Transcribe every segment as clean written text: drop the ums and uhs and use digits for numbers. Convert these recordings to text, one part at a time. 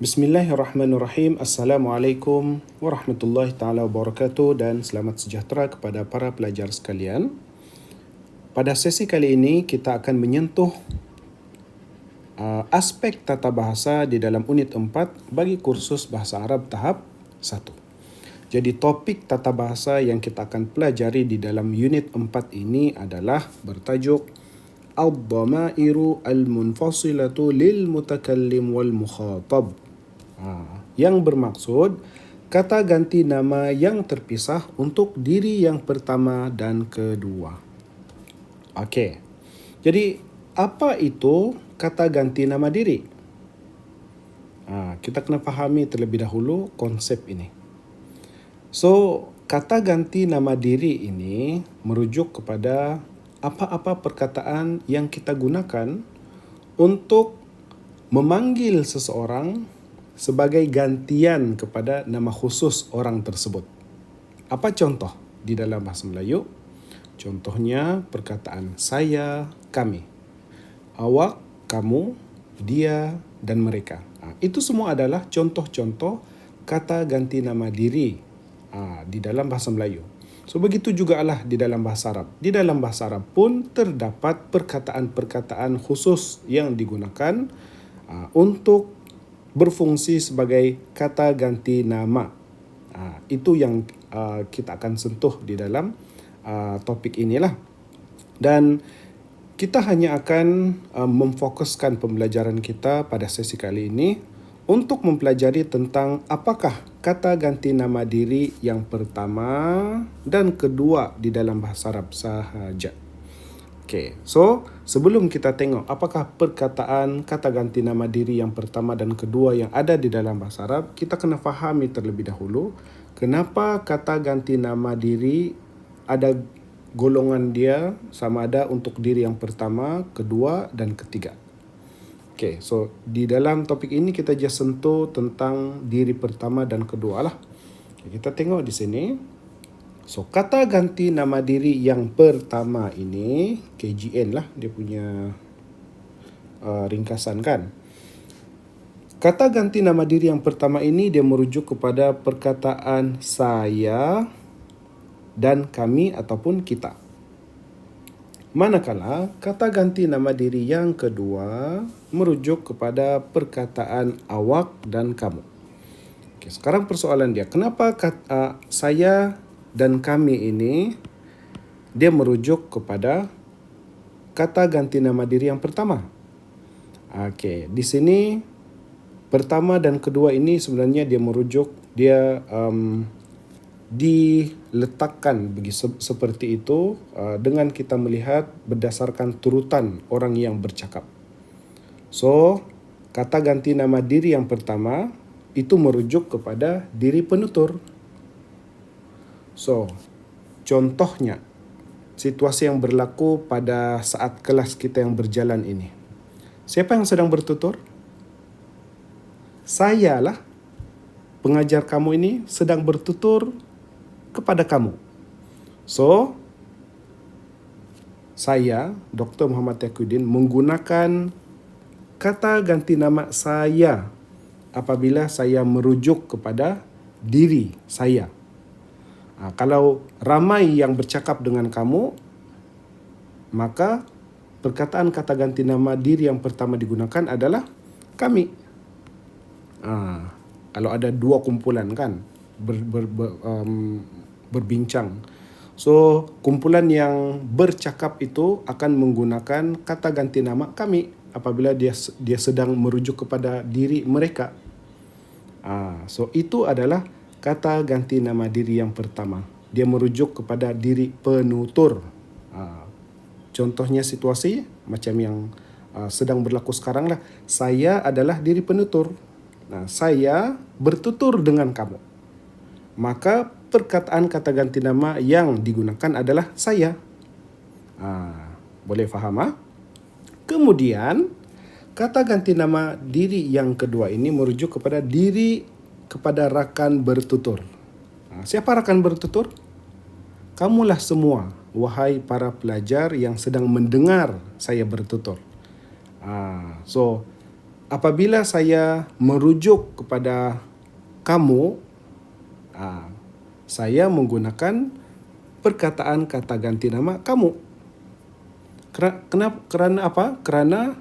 Bismillahirrahmanirrahim. Assalamualaikum warahmatullahi taala wabarakatuh dan selamat sejahtera kepada para pelajar sekalian. Pada sesi kali ini kita akan menyentuh aspek tata bahasa di dalam unit 4 bagi kursus bahasa Arab tahap 1. Jadi topik tata bahasa yang kita akan pelajari di dalam unit 4 ini adalah bertajuk Ad-Dhamairu Al-Munfasilatu Lil Mutakallim Wal Mukhatab. Yang bermaksud kata ganti nama yang terpisah untuk diri yang pertama dan kedua. Okey. Jadi apa itu kata ganti nama diri? Kita kena fahami terlebih dahulu konsep ini. So, kata ganti nama diri ini merujuk kepada apa-apa perkataan yang kita gunakan untuk memanggil seseorang sebagai gantian kepada nama khusus orang tersebut. Apa contoh di dalam bahasa Melayu? Contohnya perkataan saya, kami, awak, kamu, dia dan mereka. Itu semua adalah contoh-contoh kata ganti nama diri di dalam bahasa Melayu. So begitu jugalah di dalam bahasa Arab. Di dalam bahasa Arab pun terdapat perkataan-perkataan khusus yang digunakan untuk berfungsi sebagai kata ganti nama. Itu yang kita akan sentuh di dalam topik inilah. Dan kita hanya akan memfokuskan pembelajaran kita pada sesi kali ini untuk mempelajari tentang apakah kata ganti nama diri yang pertama dan kedua di dalam bahasa Arab sahaja. Okay, so sebelum kita tengok apakah perkataan kata ganti nama diri yang pertama dan kedua yang ada di dalam bahasa Arab, kita kena fahami terlebih dahulu kenapa kata ganti nama diri ada golongan dia sama ada untuk diri yang pertama, kedua dan ketiga. Okay, so di dalam topik ini kita just sentuh tentang diri pertama dan kedua lah. Kita tengok di sini. So, kata ganti nama diri yang pertama ini, KGN lah dia punya ringkasan kan. Kata ganti nama diri yang pertama ini dia merujuk kepada perkataan saya dan kami ataupun kita. Manakala kata ganti nama diri yang kedua merujuk kepada perkataan awak dan kamu. Okay, sekarang persoalan dia, kenapa saya dan kami ini dia merujuk kepada kata ganti nama diri yang pertama? Okey, di sini pertama dan kedua ini sebenarnya dia merujuk, dia diletakkan seperti itu dengan kita melihat berdasarkan turutan orang yang bercakap. So, kata ganti nama diri yang pertama itu merujuk kepada diri penutur. So, contohnya, situasi yang berlaku pada saat kelas kita yang berjalan ini. Siapa yang sedang bertutur? Saya lah. Pengajar kamu ini sedang bertutur kepada kamu. So, saya, Dr. Muhammad Taqiyuddin, menggunakan kata ganti nama saya apabila saya merujuk kepada diri saya. Kalau ramai yang bercakap dengan kamu, maka perkataan kata ganti nama diri yang pertama digunakan adalah kami. Kalau ada dua kumpulan kan berbincang. So, kumpulan yang bercakap itu akan menggunakan kata ganti nama kami apabila dia sedang merujuk kepada diri mereka. So, itu adalah kata ganti nama diri yang pertama. Dia merujuk kepada diri penutur. Contohnya situasi macam yang sedang berlaku sekarang lah. Saya adalah diri penutur. Saya bertutur dengan kamu. Maka perkataan kata ganti nama yang digunakan adalah saya. Boleh faham? Kemudian kata ganti nama diri yang kedua ini merujuk kepada kepada rakan bertutur. Siapa rakan bertutur? Kamulah semua, wahai para pelajar yang sedang mendengar saya bertutur. So, apabila saya merujuk kepada kamu, saya menggunakan perkataan kata ganti nama kamu. Kerana apa? Kerana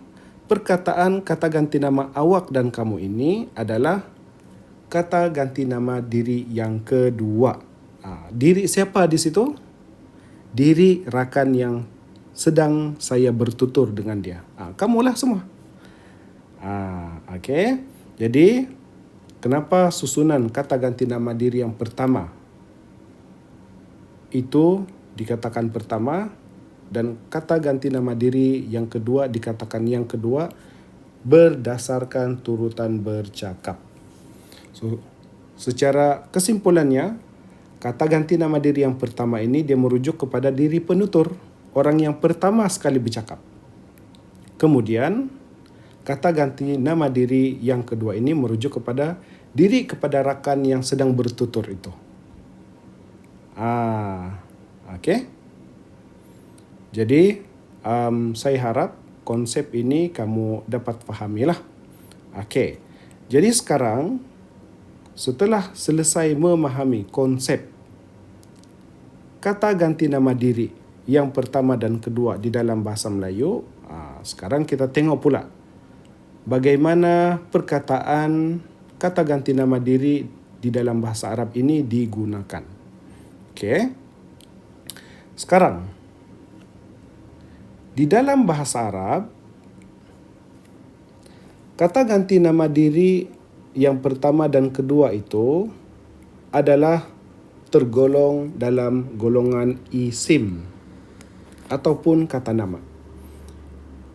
perkataan kata ganti nama awak dan kamu ini adalah kata ganti nama diri yang kedua. Diri siapa di situ? Diri rakan yang sedang saya bertutur dengan dia. Kamulah semua. Okey. Jadi, kenapa susunan kata ganti nama diri yang pertama itu dikatakan pertama dan kata ganti nama diri yang kedua dikatakan yang kedua berdasarkan turutan bercakap. So, secara kesimpulannya, kata ganti nama diri yang pertama ini dia merujuk kepada diri penutur, orang yang pertama sekali bercakap. Kemudian, kata ganti nama diri yang kedua ini merujuk kepada diri kepada rakan yang sedang bertutur itu. Okey. Jadi, saya harap konsep ini kamu dapat fahamilah. Okey. Jadi sekarang, setelah selesai memahami konsep kata ganti nama diri yang pertama dan kedua di dalam bahasa Melayu, sekarang kita tengok pula bagaimana perkataan kata ganti nama diri di dalam bahasa Arab ini digunakan. Okey. Sekarang, di dalam bahasa Arab, kata ganti nama diri yang pertama dan kedua itu adalah tergolong dalam golongan isim ataupun kata nama.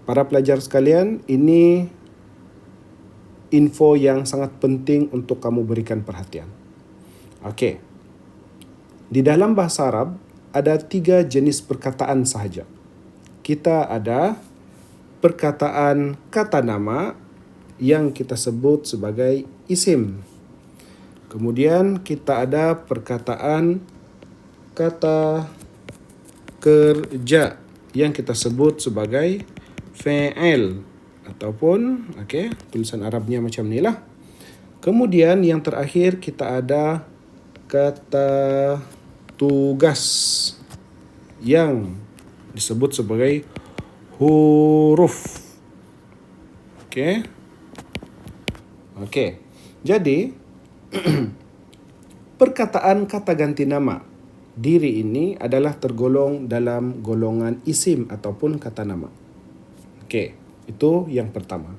Para pelajar sekalian, ini info yang sangat penting untuk kamu berikan perhatian. Okey. Di dalam bahasa Arab, ada 3 jenis perkataan sahaja. Kita ada perkataan kata nama yang kita sebut sebagai isim. Kemudian kita ada perkataan kata kerja yang kita sebut sebagai fa'il ataupun tulisan Arabnya macam ni lah. Kemudian yang terakhir kita ada kata tugas yang disebut sebagai huruf. Okey. Jadi perkataan kata ganti nama diri ini adalah tergolong dalam golongan isim ataupun kata nama. Okey, itu yang pertama.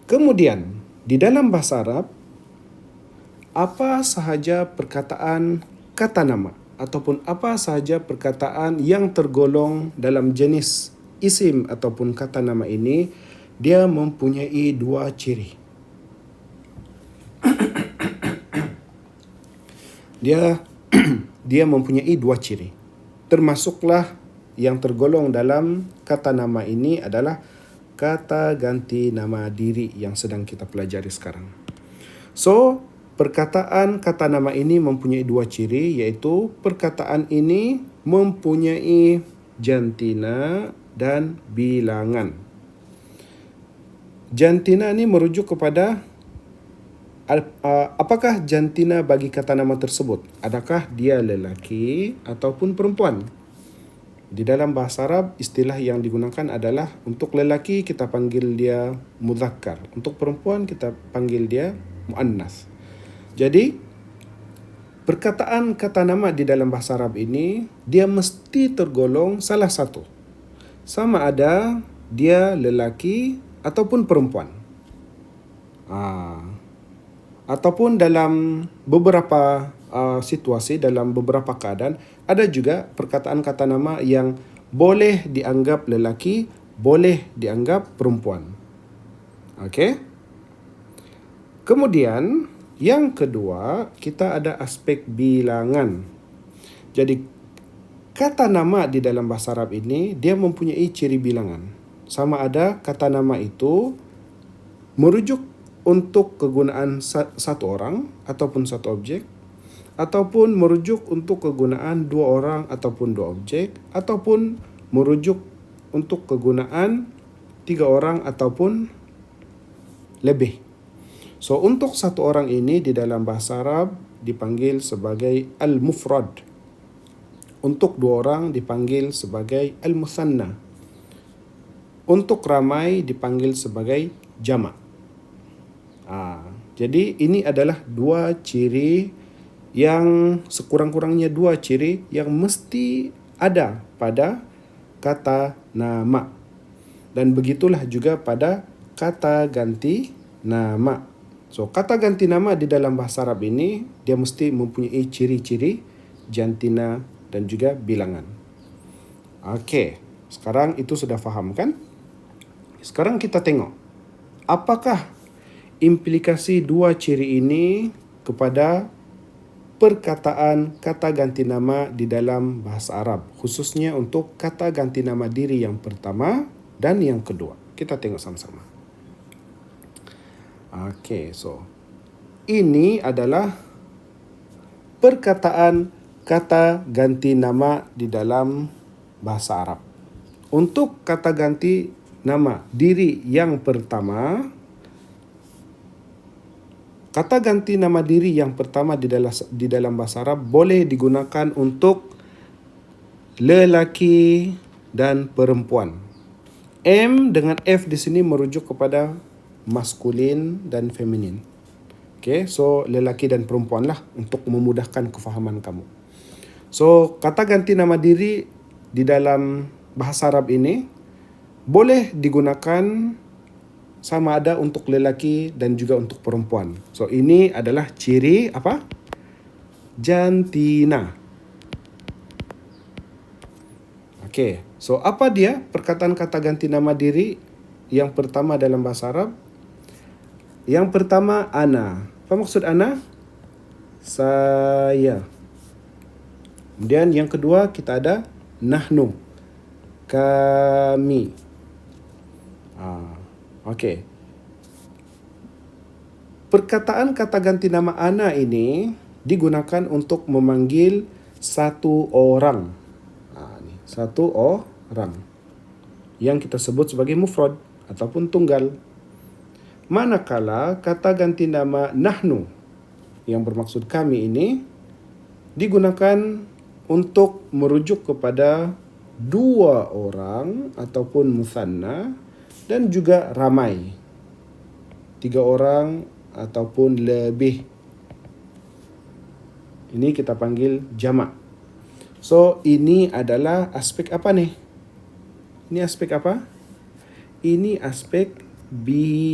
Kemudian di dalam bahasa Arab, apa sahaja perkataan kata nama ataupun apa sahaja perkataan yang tergolong dalam jenis isim ataupun kata nama ini, dia mempunyai 2 ciri. Dia mempunyai 2 ciri. Termasuklah yang tergolong dalam kata nama ini adalah kata ganti nama diri yang sedang kita pelajari sekarang. So, perkataan kata nama ini mempunyai 2 ciri, iaitu perkataan ini mempunyai jantina dan bilangan. Jantina ini merujuk kepada apakah jantina bagi kata nama tersebut? Adakah dia lelaki ataupun perempuan? Di dalam bahasa Arab, istilah yang digunakan adalah untuk lelaki kita panggil dia mudzakkar, untuk perempuan kita panggil dia muannas. Jadi, perkataan kata nama di dalam bahasa Arab ini, dia mesti tergolong salah satu. Sama ada dia lelaki ataupun perempuan. Ataupun dalam beberapa situasi, dalam beberapa keadaan, ada juga perkataan kata nama yang boleh dianggap lelaki, boleh dianggap perempuan. Okey? Kemudian, yang kedua, kita ada aspek bilangan. Jadi, kata nama di dalam bahasa Arab ini, dia mempunyai ciri bilangan. Sama ada kata nama itu merujuk untuk kegunaan satu orang ataupun satu objek, ataupun merujuk untuk kegunaan 2 orang ataupun 2 objek, ataupun merujuk untuk kegunaan 3 orang ataupun lebih. So untuk satu orang ini di dalam bahasa Arab dipanggil sebagai al-mufrad. Untuk dua orang dipanggil sebagai al-muthanna. Untuk ramai dipanggil sebagai jamak. Jadi ini adalah dua ciri yang sekurang-kurangnya dua ciri yang mesti ada pada kata nama. Dan begitulah juga pada kata ganti nama. So, kata ganti nama di dalam bahasa Arab ini, dia mesti mempunyai ciri-ciri jantina dan juga bilangan. Okey, sekarang itu sudah faham kan? Sekarang kita tengok, apakah implikasi dua ciri ini kepada perkataan kata ganti nama di dalam bahasa Arab, khususnya untuk kata ganti nama diri yang pertama dan yang kedua. Kita tengok sama-sama. Okey, so ini adalah perkataan kata ganti nama di dalam bahasa Arab. Untuk kata ganti nama diri yang pertama, kata ganti nama diri yang pertama di dalam bahasa Arab boleh digunakan untuk lelaki dan perempuan. M dengan F di sini merujuk kepada maskulin dan feminin. Okay, so lelaki dan perempuan lah untuk memudahkan kefahaman kamu. So kata ganti nama diri di dalam bahasa Arab ini boleh digunakan sama ada untuk lelaki dan juga untuk perempuan. So ini adalah ciri apa? Jantina. Okey, so apa dia perkataan kata ganti nama diri yang pertama dalam bahasa Arab? Yang pertama ana. Apa maksud ana? Saya. Kemudian yang kedua kita ada nahnu. Kami. Okey. Perkataan kata ganti nama ana ini digunakan untuk memanggil satu orang. Satu orang yang kita sebut sebagai mufrad ataupun tunggal. Manakala kata ganti nama nahnu yang bermaksud kami ini digunakan untuk merujuk kepada dua orang ataupun muthanna dan juga ramai, tiga orang ataupun lebih. Ini kita panggil jamak. So ini adalah aspek apa nih? Ini aspek apa? Ini aspek bilangan.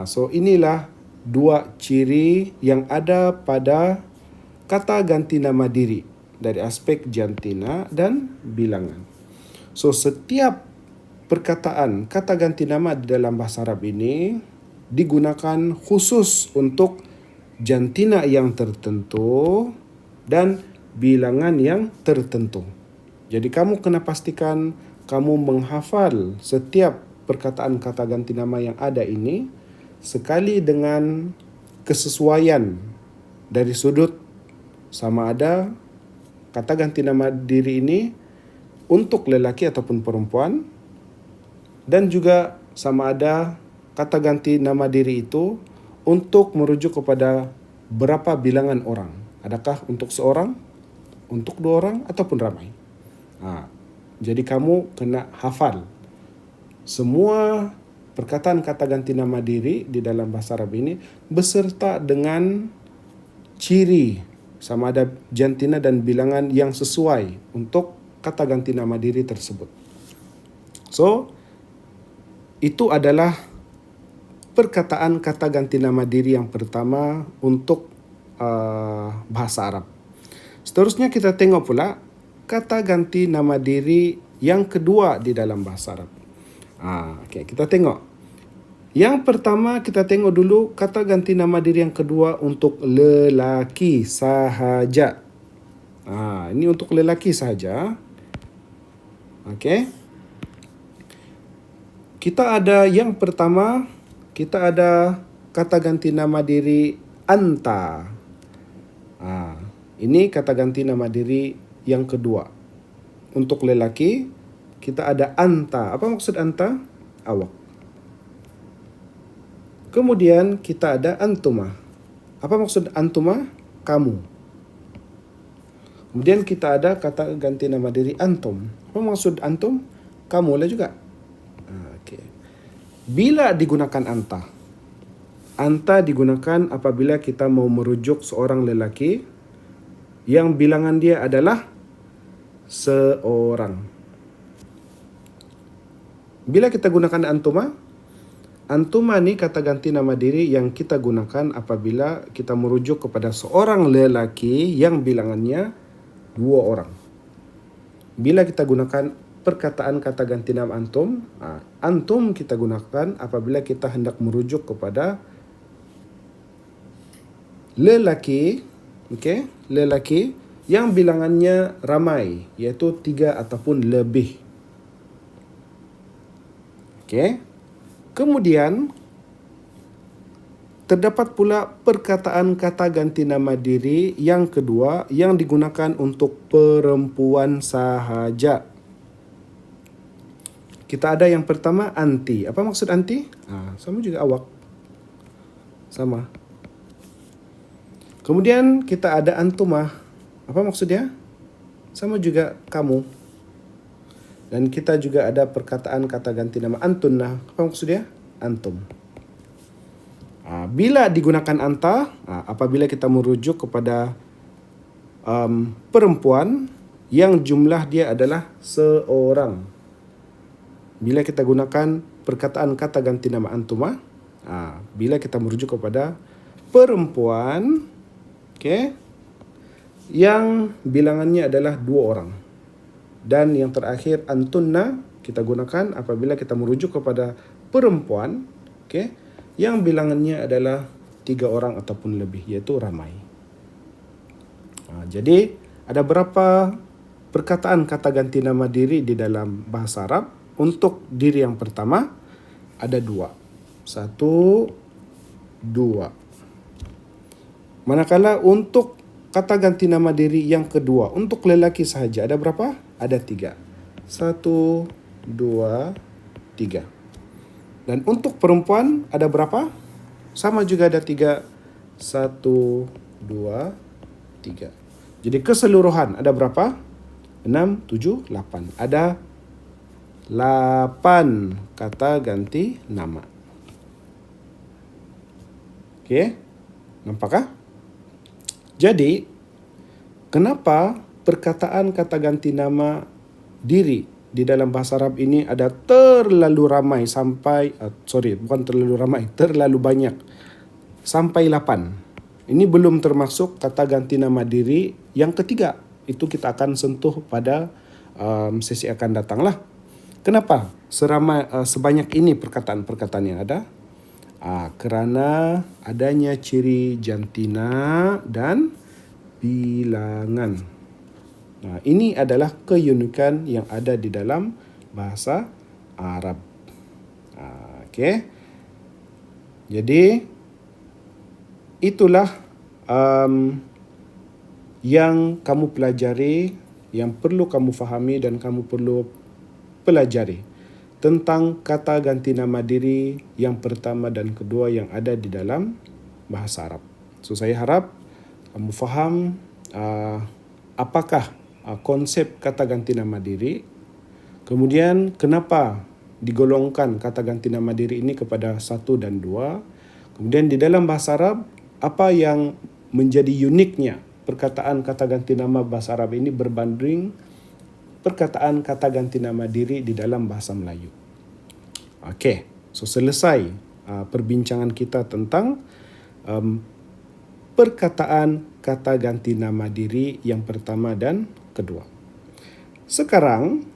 So inilah dua ciri yang ada pada kata ganti nama diri dari aspek jantina dan bilangan. So setiap perkataan kata ganti nama di dalam bahasa Arab ini digunakan khusus untuk jantina yang tertentu dan bilangan yang tertentu. Jadi kamu kena pastikan kamu menghafal setiap perkataan kata ganti nama yang ada ini sekali dengan kesesuaian dari sudut sama ada kata ganti nama diri ini untuk lelaki ataupun perempuan, dan juga sama ada kata ganti nama diri itu untuk merujuk kepada berapa bilangan orang. Adakah untuk seorang, untuk dua orang, ataupun ramai. Jadi kamu kena hafal semua perkataan kata ganti nama diri di dalam bahasa Arab ini beserta dengan ciri sama ada jantina dan bilangan yang sesuai untuk kata ganti nama diri tersebut. So, itu adalah perkataan kata ganti nama diri yang pertama untuk bahasa Arab. Seterusnya kita tengok pula kata ganti nama diri yang kedua di dalam bahasa Arab. Okay, kita tengok. Yang pertama kita tengok dulu kata ganti nama diri yang kedua untuk lelaki sahaja. Ini untuk lelaki sahaja. Okey. Kita ada yang pertama, kita ada kata ganti nama diri anta. Ini kata ganti nama diri yang kedua. Untuk lelaki, kita ada anta. Apa maksud anta? awak. Kemudian kita ada antuma. Apa maksud antuma? Kamu. Kemudian kita ada kata ganti nama diri antum. Apa maksud antum? Kamu lah juga. Okay. Bila digunakan anta? Anta digunakan apabila kita mau merujuk seorang lelaki yang bilangan dia adalah seorang. Bila kita gunakan antuma, antuma ni kata ganti nama diri yang kita gunakan apabila kita merujuk kepada seorang lelaki yang bilangannya 2 orang. Bila kita gunakan perkataan kata ganti nama antum, antum kita gunakan apabila kita hendak merujuk kepada lelaki, lelaki yang bilangannya ramai, iaitu 3 ataupun lebih. Kemudian terdapat pula perkataan kata ganti nama diri yang kedua yang digunakan untuk perempuan sahaja. Kita ada yang pertama anti. Apa maksud anti? Sama juga awak. Sama. Kemudian kita ada antumah. Apa maksudnya? Sama juga kamu. Dan kita juga ada perkataan kata ganti nama antunna. Apa maksudnya? Antum. Bila digunakan anta, apabila kita merujuk kepada perempuan yang jumlah dia adalah seorang. Bila kita gunakan perkataan kata ganti nama antuma, bila kita merujuk kepada perempuan, yang bilangannya adalah 2 orang. Dan yang terakhir antunna kita gunakan apabila kita merujuk kepada perempuan, yang bilangannya adalah 3 orang ataupun lebih, iaitu ramai. Jadi ada berapa perkataan kata ganti nama diri di dalam bahasa Arab? Untuk diri yang pertama ada 2. 1, 2. Manakala untuk kata ganti nama diri yang kedua untuk lelaki sahaja ada berapa? Ada 3. 1, 2, 3. Dan untuk perempuan ada berapa? Sama juga ada 3. 1, 2, 3. Jadi keseluruhan ada berapa? 6, 7, 8. Ada 8 kata ganti nama. Nampakkah? Jadi, kenapa perkataan kata ganti nama diri di dalam bahasa Arab ini ada terlalu ramai sampai, terlalu banyak. Sampai 8. Ini belum termasuk kata ganti nama diri yang ketiga. Itu kita akan sentuh pada sesi akan datang lah. Kenapa sebanyak ini perkataan-perkataan yang ada? Kerana adanya ciri jantina dan bilangan. Ini adalah keunikan yang ada di dalam bahasa Arab. Jadi itulah yang kamu pelajari, yang perlu kamu fahami dan kamu perlu pelajari tentang kata ganti nama diri yang pertama dan kedua yang ada di dalam bahasa Arab. So saya harap kamu faham apakah konsep kata ganti nama diri, kemudian kenapa digolongkan kata ganti nama diri ini kepada 1 dan 2, kemudian di dalam bahasa Arab apa yang menjadi uniknya perkataan kata ganti nama bahasa Arab ini berbanding perkataan kata ganti nama diri di dalam bahasa Melayu. So selesai perbincangan kita tentang perkataan kata ganti nama diri yang pertama dan kedua. Sekarang,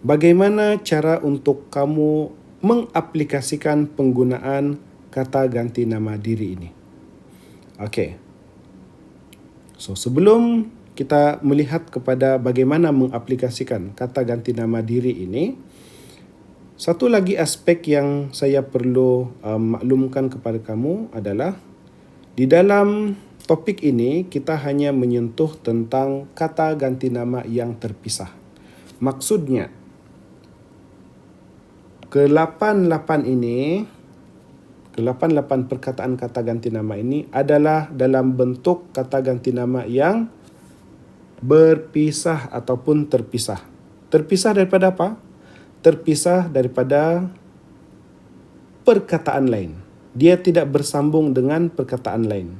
bagaimana cara untuk kamu mengaplikasikan penggunaan kata ganti nama diri ini? So sebelum kita melihat kepada bagaimana mengaplikasikan kata ganti nama diri ini, satu lagi aspek yang saya perlu maklumkan kepada kamu adalah di dalam topik ini kita hanya menyentuh tentang kata ganti nama yang terpisah. Maksudnya, ke-8 ini, ke-8 perkataan kata ganti nama ini adalah dalam bentuk kata ganti nama yang berpisah ataupun terpisah. Terpisah daripada apa? Terpisah daripada perkataan lain. Dia tidak bersambung dengan perkataan lain.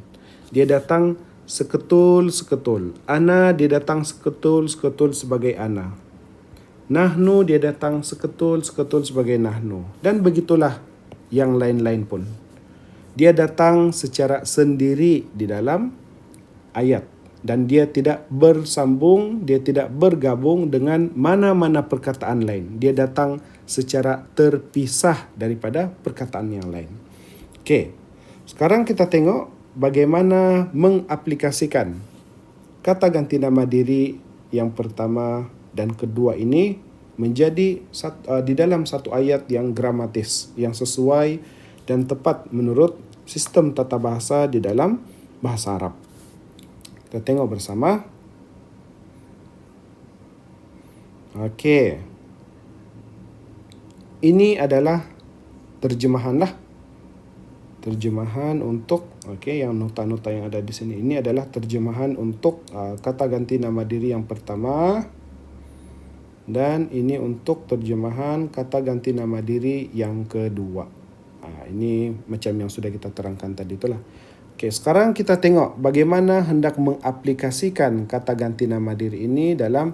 Dia datang seketul-seketul. Ana dia datang seketul-seketul sebagai ana. Nahnu dia datang seketul-seketul sebagai nahnu. Dan begitulah yang lain-lain pun. Dia datang secara sendiri di dalam ayat. Dan dia tidak bersambung, dia tidak bergabung dengan mana-mana perkataan lain. Dia datang secara terpisah daripada perkataan yang lain. Okey, sekarang kita tengok bagaimana mengaplikasikan kata ganti nama diri yang pertama dan kedua ini menjadi di dalam satu ayat yang gramatis, yang sesuai dan tepat menurut sistem tata bahasa di dalam bahasa Arab. Kita tengok bersama. Okey. Ini adalah terjemahan lah. Terjemahan untuk, yang nota-nota yang ada di sini. Ini adalah terjemahan untuk kata ganti nama diri yang pertama. Dan ini untuk terjemahan kata ganti nama diri yang kedua. Ini macam yang sudah kita terangkan tadi itulah. Okey, sekarang kita tengok bagaimana hendak mengaplikasikan kata ganti nama diri ini dalam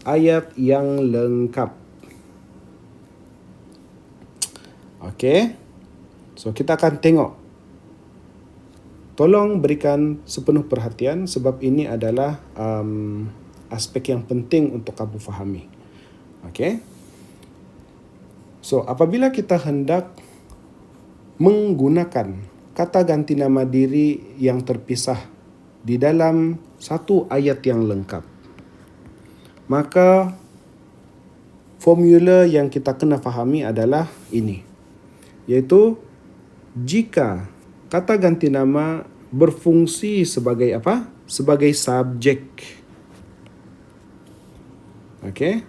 ayat yang lengkap. Okey. So, kita akan tengok. Tolong berikan sepenuh perhatian sebab ini adalah aspek yang penting untuk kamu fahami. Okey. So, apabila kita hendak menggunakan kata ganti nama diri yang terpisah di dalam satu ayat yang lengkap, maka formula yang kita kena fahami adalah ini, iaitu jika kata ganti nama berfungsi sebagai apa? Sebagai subjek. Okey?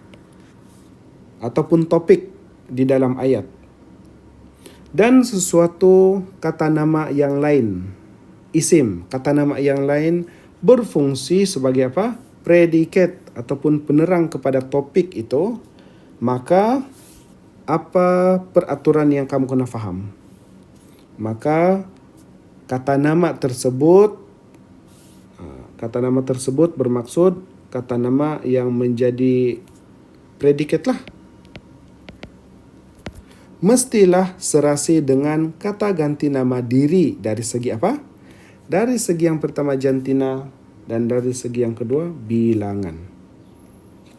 Ataupun topik di dalam ayat. Dan sesuatu kata nama yang lain, isim, kata nama yang lain berfungsi sebagai apa? Predikat ataupun penerang kepada topik itu, maka apa peraturan yang kamu kena faham? Maka kata nama tersebut bermaksud kata nama yang menjadi predikat lah. Mestilah serasi dengan kata ganti nama diri dari segi apa? Dari segi yang pertama jantina dan dari segi yang kedua bilangan.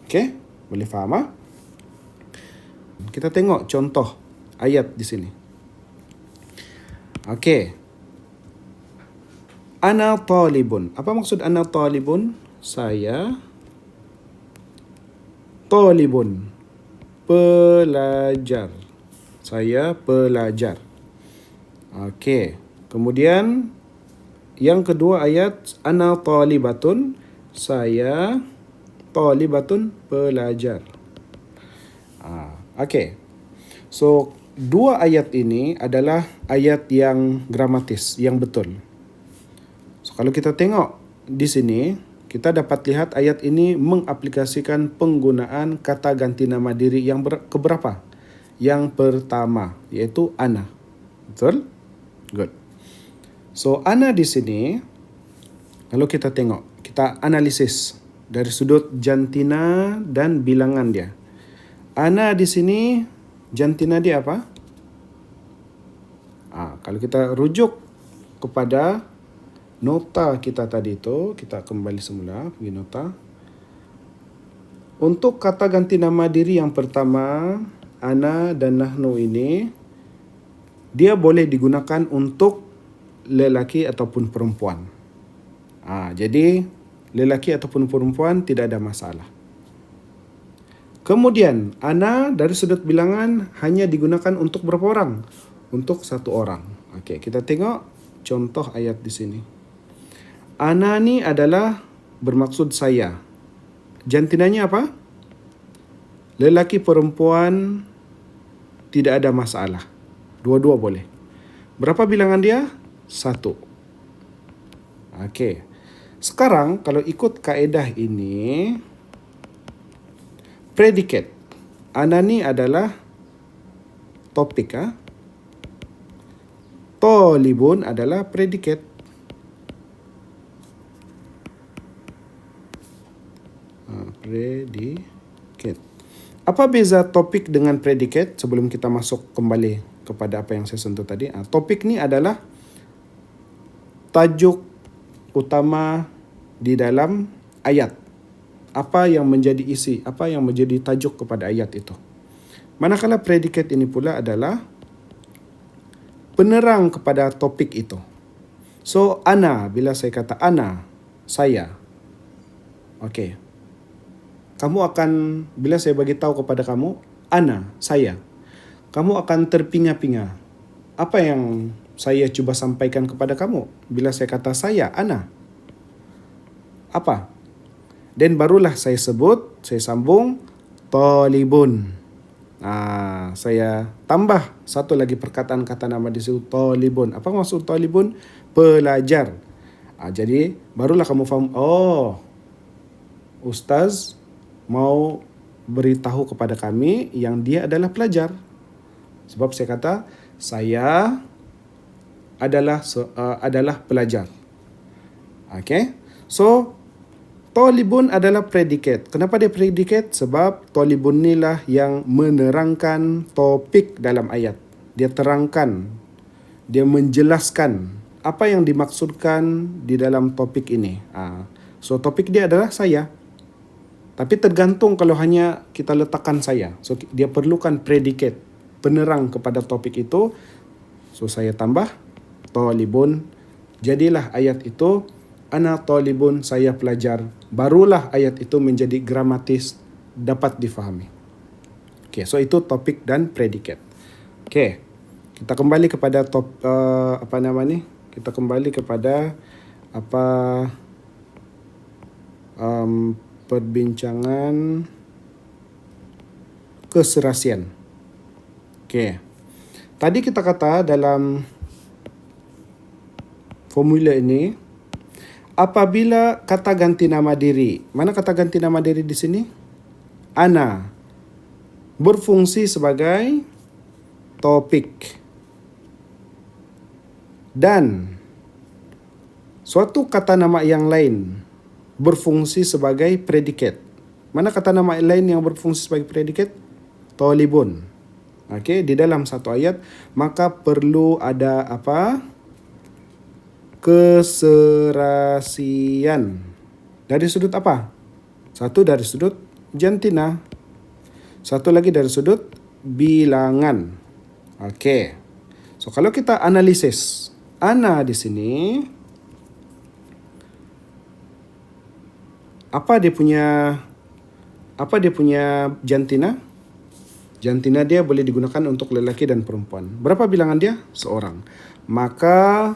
Okey, boleh faham? Kita tengok contoh ayat di sini. Okey. Ana talibun. Apa maksud ana talibun? Saya talibun. Pelajar. Saya pelajar. Okey. Kemudian yang kedua ayat ana talibatun. Saya talibatun pelajar. Okey. So, dua ayat ini adalah ayat yang gramatis, yang betul. So, kalau kita tengok di sini, kita dapat lihat ayat ini mengaplikasikan penggunaan kata ganti nama diri yang keberapa? Yang pertama, iaitu ana. Betul? Good. So, ana di sini, kalau kita tengok, kita analisis dari sudut jantina dan bilangan dia. Ana di sini, jantina dia apa? Kalau kita rujuk kepada nota kita tadi itu, kita kembali semula pergi nota. Untuk kata ganti nama diri yang pertama, ana dan nahnu ini, dia boleh digunakan untuk lelaki ataupun perempuan. Jadi lelaki ataupun perempuan tidak ada masalah. Kemudian ana dari sudut bilangan hanya digunakan untuk berapa orang? Untuk satu orang. Okey, kita tengok contoh ayat di sini. Ana ni adalah bermaksud saya. Jantinanya apa? Lelaki perempuan tidak ada masalah. Dua-dua boleh. Berapa bilangan dia? 1. Okey. Sekarang kalau ikut kaedah ini, predikat. Ana ni adalah topik. Talibun adalah predikat. Predikat. Apa beza topik dengan predikat sebelum kita masuk kembali kepada apa yang saya sentuh tadi? Topik ni adalah tajuk utama di dalam ayat. Apa yang menjadi isi, apa yang menjadi tajuk kepada ayat itu. Manakala predikat ini pula adalah penerang kepada topik itu. So, ana, bila saya kata ana, saya. Okey. Kamu akan, bila saya bagi tahu kepada kamu, ana, saya. Kamu akan terpinga-pinga. Apa yang saya cuba sampaikan kepada kamu? Bila saya kata saya, ana. Apa? Dan barulah saya sebut, saya sambung, talibun. Saya tambah satu lagi perkataan kata nama di situ, talibun. Apa maksud talibun? Pelajar. Jadi barulah kamu faham, oh, ustaz mau beritahu kepada kami yang dia adalah pelajar. Sebab saya kata, saya adalah pelajar. Okay? So, talibun adalah predikat. Kenapa dia predikat? Sebab talibun inilah yang menerangkan topik dalam ayat. Dia terangkan, dia menjelaskan apa yang dimaksudkan di dalam topik ini. So topik dia adalah saya. Tapi tergantung kalau hanya kita letakkan saya. So dia perlukan predikat, penerang kepada topik itu. So saya tambah talibun. Jadilah ayat itu ana talibun, saya pelajar. Barulah ayat itu menjadi gramatis, dapat difahami. Okay, so itu topik dan predikat. Okay, kita kembali kepada kita kembali kepada perbincangan keserasian. Okay, tadi kita kata dalam formula ini, apabila kata ganti nama diri, mana kata ganti nama diri di sini? Ana berfungsi sebagai topik dan suatu kata nama yang lain berfungsi sebagai predikat. Mana kata nama lain yang berfungsi sebagai predikat? Talibun. Okey, di dalam satu ayat, maka perlu ada apa? Keserasian. Dari sudut apa? Satu dari sudut jantina. Satu lagi dari sudut bilangan. Okey. So kalau kita analisis, ana di sini apa dia punya jantina? Jantina dia boleh digunakan untuk lelaki dan perempuan. Berapa bilangan dia? Seorang. Maka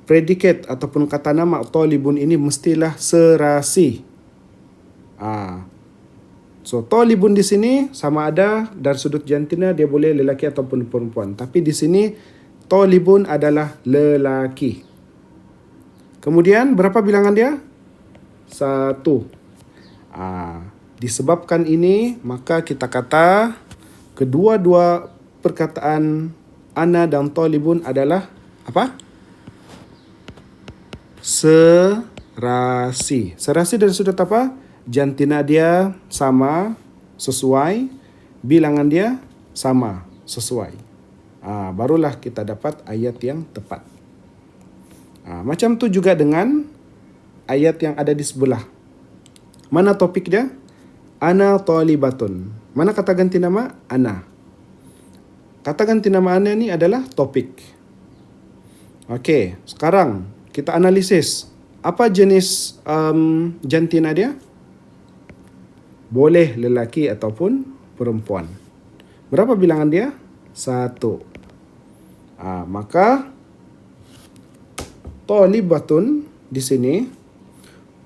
predikat ataupun kata nama talibun ini mestilah serasi. So talibun di sini sama ada dari sudut jantina dia boleh lelaki ataupun perempuan. Tapi di sini talibun adalah lelaki. Kemudian berapa bilangan dia? 1. Disebabkan ini, maka kita kata kedua-dua perkataan ana dan talibun adalah apa? Serasi. Serasi dari sudut apa? Jantina dia sama, sesuai. Bilangan dia sama, sesuai. Barulah kita dapat ayat yang tepat. Macam tu juga dengan ayat yang ada di sebelah. Mana topik dia? Ana talibatun. Mana kata ganti nama? Ana. Kata ganti nama ana ni adalah topik. Okey, sekarang kita analisis. Apa jenis jantina dia? Boleh lelaki ataupun perempuan. Berapa bilangan dia? 1. Maka talibatun di sini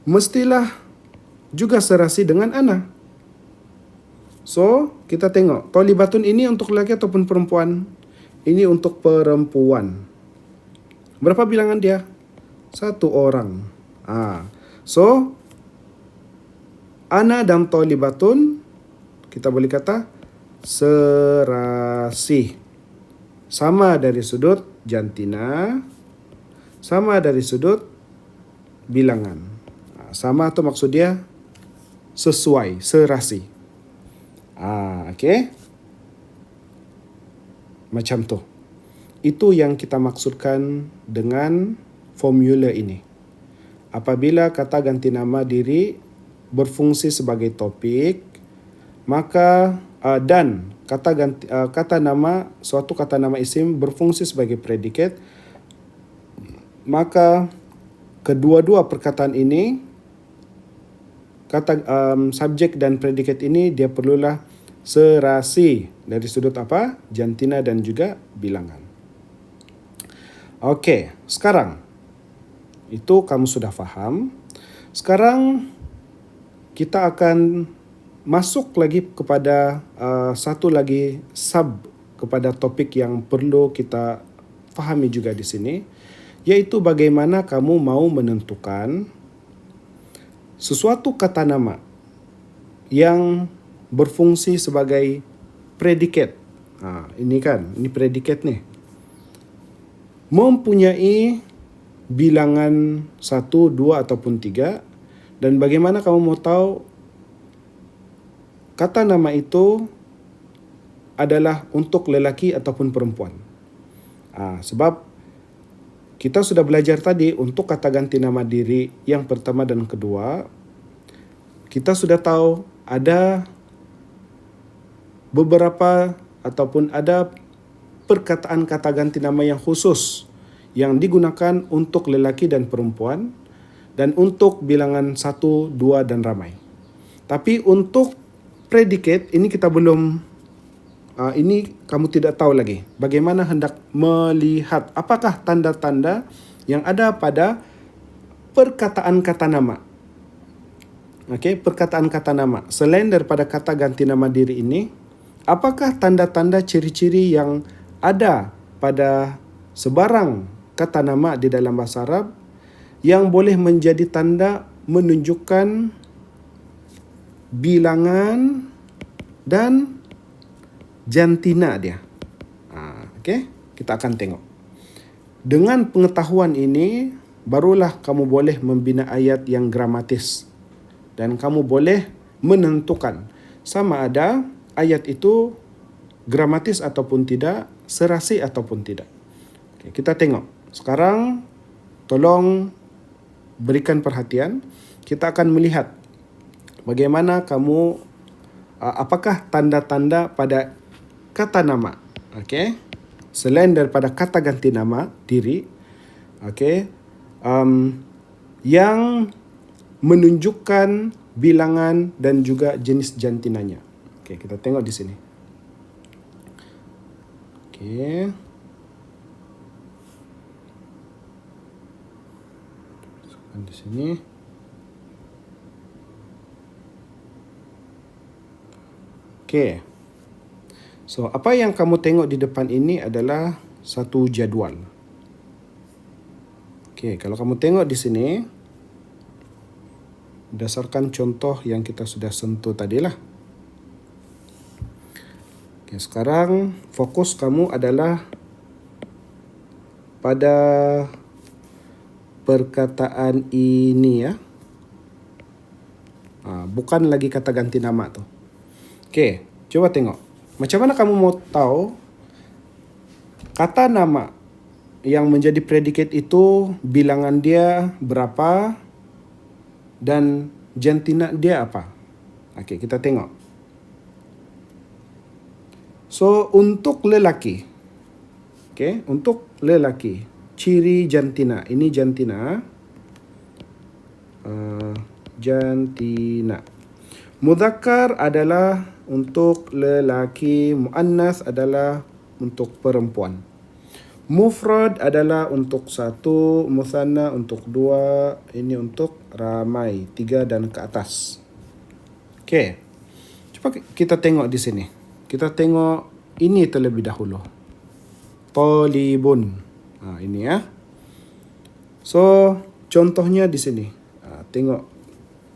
mestilah juga serasi dengan ana. So, kita tengok. Thalibatun ini untuk lelaki ataupun perempuan? Ini untuk perempuan. Berapa bilangan dia? 1 orang. So, ana dan thalibatun, kita boleh kata serasi. Sama dari sudut jantina, sama dari sudut bilangan. Sama tu maksud dia sesuai, serasi. Okey. Macam tu. Itu yang kita maksudkan dengan formula ini. Apabila kata ganti nama diri berfungsi sebagai topik, maka dan suatu kata nama isim berfungsi sebagai predikat, maka kedua-dua perkataan ini, subjek dan predikat ini, dia perlulah serasi dari sudut apa? Jantina dan juga bilangan. Okey, sekarang itu kamu sudah faham. Sekarang kita akan masuk lagi kepada satu lagi sub kepada topik yang perlu kita fahami juga di sini, iaitu bagaimana kamu mau menentukan sesuatu kata nama yang berfungsi sebagai predikat. Ini predikat nih. Mempunyai bilangan 1, 2 ataupun 3, dan bagaimana kamu mau tahu kata nama itu adalah untuk lelaki ataupun perempuan. Sebab kita sudah belajar tadi untuk kata ganti nama diri yang pertama dan kedua, kita sudah tahu ada beberapa ataupun ada perkataan kata ganti nama yang khusus yang digunakan untuk lelaki dan perempuan dan untuk bilangan 1, 2 dan ramai. Tapi untuk predikat ini kita belum, ini kamu tidak tahu lagi bagaimana hendak melihat apakah tanda-tanda yang ada pada perkataan kata nama. Okey, perkataan kata nama selain daripada kata ganti nama diri ini, apakah tanda-tanda ciri-ciri yang ada pada sebarang kata nama di dalam bahasa Arab yang boleh menjadi tanda menunjukkan bilangan dan jantina dia. Okey, kita akan tengok. Dengan pengetahuan ini, barulah kamu boleh membina ayat yang gramatis dan kamu boleh menentukan sama ada ayat itu gramatis ataupun tidak, serasi ataupun tidak. Okey, kita tengok. Sekarang tolong berikan perhatian. Kita akan melihat bagaimana kamu, apakah tanda-tanda pada kata nama. Okey, selain daripada kata ganti nama diri, okey, yang menunjukkan bilangan dan juga jenis jantinanya. Okey, kita tengok di sini. Okey. Di sini. Okey. So, apa yang kamu tengok di depan ini adalah satu jadual. Okey, kalau kamu tengok di sini, berdasarkan contoh yang kita sudah sentuh tadilah. Okey, sekarang fokus kamu adalah pada perkataan ini ya. Bukan lagi kata ganti nama tu. Okey, coba tengok. Macam mana kamu mau tahu kata nama yang menjadi predikat itu bilangan dia berapa dan jantina dia apa? Okey, kita tengok. So, untuk lelaki. Okey, untuk lelaki, ciri jantina. Ini jantina. Jantina. Mudzakkar adalah untuk lelaki, muannas adalah untuk perempuan. Mufrad adalah untuk 1, mutsanna untuk 2, ini untuk ramai, 3 dan ke atas. Okey. Coba kita tengok di sini. Kita tengok ini terlebih dahulu. Talibun. Ini ya. So, contohnya di sini. Tengok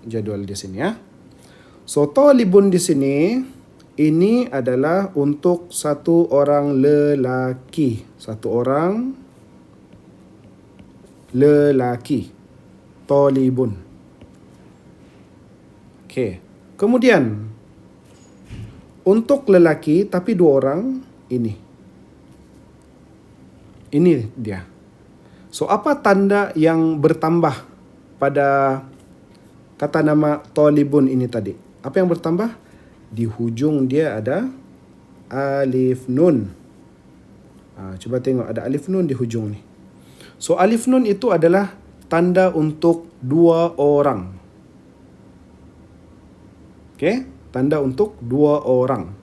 jadual di sini ya. So, talibun di sini, ini adalah untuk satu orang lelaki. Satu orang lelaki. Talibun. Okey. Kemudian, untuk lelaki tapi dua orang, ini. Ini dia. So, apa tanda yang bertambah pada kata nama talibun ini tadi? Apa yang bertambah? Di hujung dia ada alif nun. Cuba tengok, ada alif nun di hujung ni. So, alif nun itu adalah tanda untuk dua orang. Okey? Tanda untuk dua orang.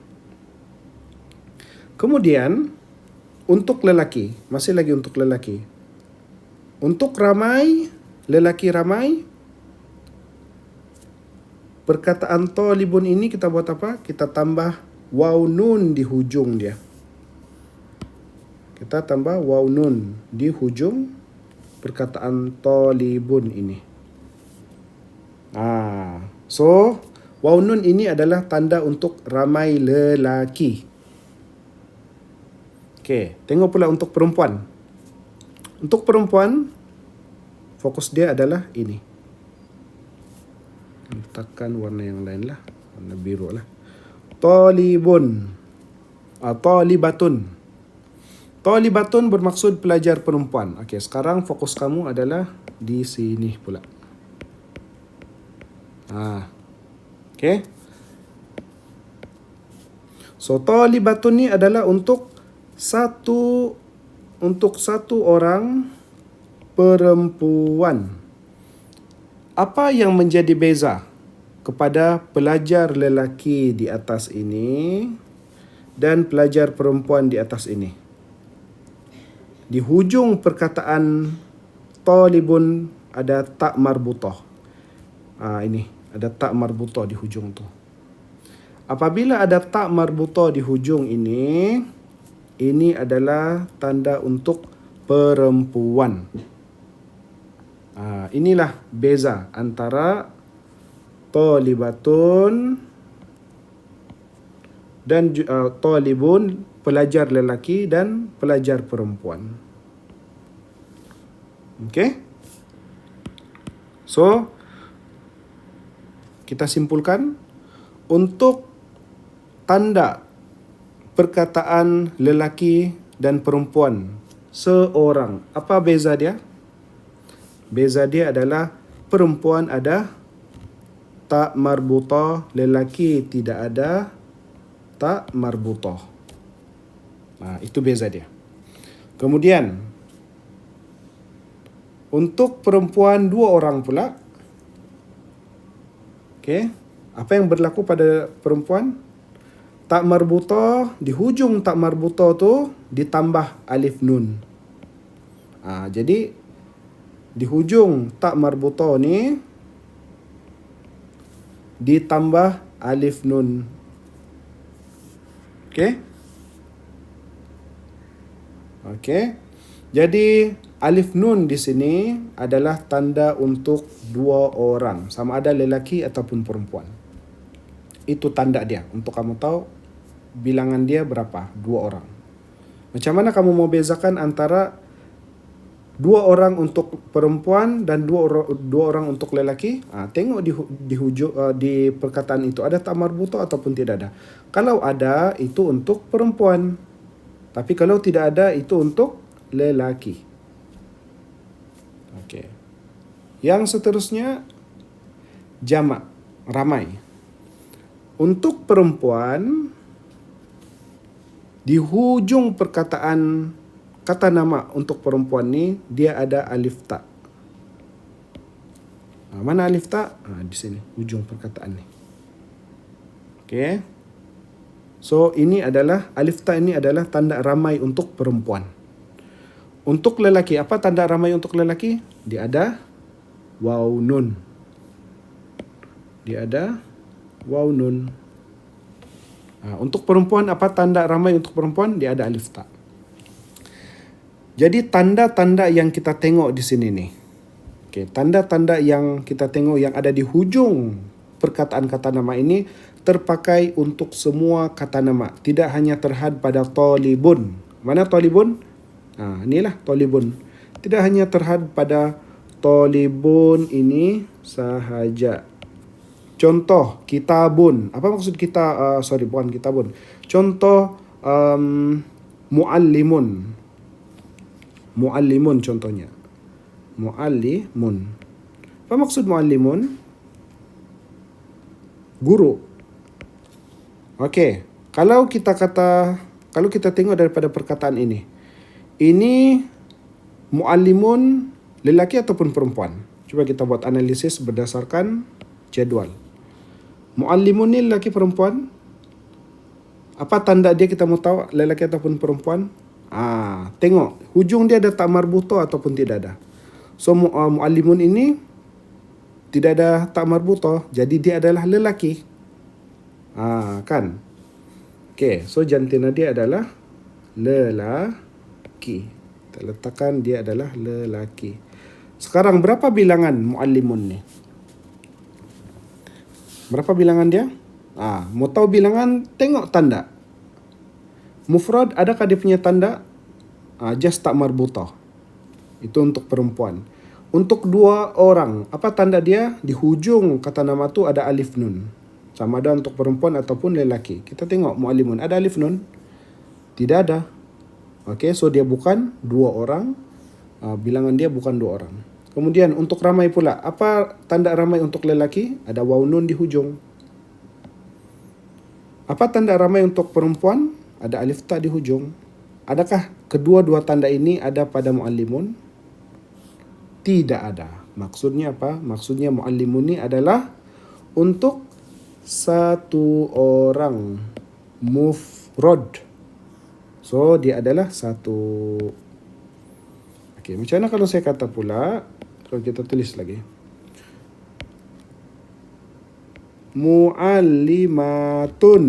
Kemudian, untuk lelaki, masih lagi untuk lelaki. Untuk ramai, lelaki ramai, perkataan talibun ini kita buat apa? Kita tambah waw nun di hujung dia. Kita tambah waw nun di hujung perkataan talibun ini. So, waw nun ini adalah tanda untuk ramai lelaki. Okey, tengok pula untuk perempuan. Untuk perempuan, fokus dia adalah ini. Letakkan warna yang lain lah. Warna biru lah. Talibun. Talibatun. Talibatun bermaksud pelajar perempuan. Okey, sekarang fokus kamu adalah di sini pula. Okey. So, talibatun ni adalah untuk satu orang perempuan. Apa yang menjadi beza kepada pelajar lelaki di atas ini dan pelajar perempuan di atas ini? Di hujung perkataan talibun ada tak marbutah. Ini ada tak marbutah di hujung tu. Apabila ada tak marbutah di hujung ini adalah tanda untuk perempuan. Inilah beza antara talibatun dan talibun, pelajar lelaki dan pelajar perempuan. Okey? So, kita simpulkan untuk tanda perkataan lelaki dan perempuan seorang, apa beza dia? Beza dia adalah perempuan ada tak marbutah, lelaki tidak ada tak marbutah. Itu beza dia. Kemudian, untuk perempuan dua orang pula. Okey, apa yang berlaku pada perempuan? Tak marbutah, di hujung tak marbutah tu ditambah alif nun. Jadi di hujung tak marbutah ni ditambah alif nun. Okey? Okey. Jadi alif nun di sini adalah tanda untuk dua orang, sama ada lelaki ataupun perempuan. Itu tanda dia untuk kamu tahu bilangan dia berapa, dua orang. Macam mana kamu mau bezakan antara dua orang untuk perempuan dan dua orang untuk lelaki? Tengok di hujung di perkataan itu ada tak marbutah ataupun tidak ada. Kalau ada, itu untuk perempuan. Tapi kalau tidak ada, itu untuk lelaki. Okey. Yang seterusnya jamak, ramai. Untuk perempuan, di hujung perkataan kata nama untuk perempuan ni dia ada alif ta. Mana alif ta? Di sini, hujung perkataan ni. Okey. So, ini adalah alif ta ini adalah tanda ramai untuk perempuan. Untuk lelaki, apa tanda ramai untuk lelaki? Dia ada waw nun. Dia ada waw nun. Untuk perempuan, apa tanda ramai untuk perempuan? Dia ada alif ta. Jadi tanda-tanda yang kita tengok di sini nih. Okey, tanda-tanda yang kita tengok yang ada di hujung perkataan kata nama ini terpakai untuk semua kata nama. Tidak hanya terhad pada talibun. Mana talibun? Inilah talibun. Tidak hanya terhad pada talibun ini sahaja. Contoh, kitabun. Apa maksud kita? Bukan kitabun. Contoh, muallimun. Muallimun contohnya. Muallimun. Apa maksud muallimun? Guru. Okey, kalau kita tengok daripada perkataan ini. Ini muallimun lelaki ataupun perempuan? Cuba kita buat analisis berdasarkan jadual. Muallimun ni lelaki perempuan? Apa tanda dia kita mau tahu lelaki ataupun perempuan? Tengok hujung dia ada tak marbuto ataupun tidak ada. So muallimun ini tidak ada tak marbuto, jadi dia adalah lelaki. Kan? Okey, so jantina dia adalah lelaki. Kita letakkan dia adalah lelaki. Sekarang berapa bilangan muallimun ni? Berapa bilangan dia? Mau tahu bilangan, tengok tanda. Mufrad, adakah dia punya tanda? Just tak marbutah. Itu untuk perempuan. Untuk dua orang, apa tanda dia? Di hujung kata nama tu ada alif nun. Sama ada untuk perempuan ataupun lelaki. Kita tengok muallimun, ada alif nun? Tidak ada. Okey, so dia bukan dua orang. Bilangan dia bukan dua orang. Kemudian untuk ramai pula, apa tanda ramai untuk lelaki? Ada waw nun di hujung. Apa tanda ramai untuk perempuan? Ada alif ta di hujung. Adakah kedua-dua tanda ini ada pada muallimun? Tidak ada. Maksudnya apa? Maksudnya muallimun ini adalah untuk satu orang mufrad. So dia adalah satu. Okey, macam mana kalau saya kata pula? Kalau kita tulis lagi. Muallimatun.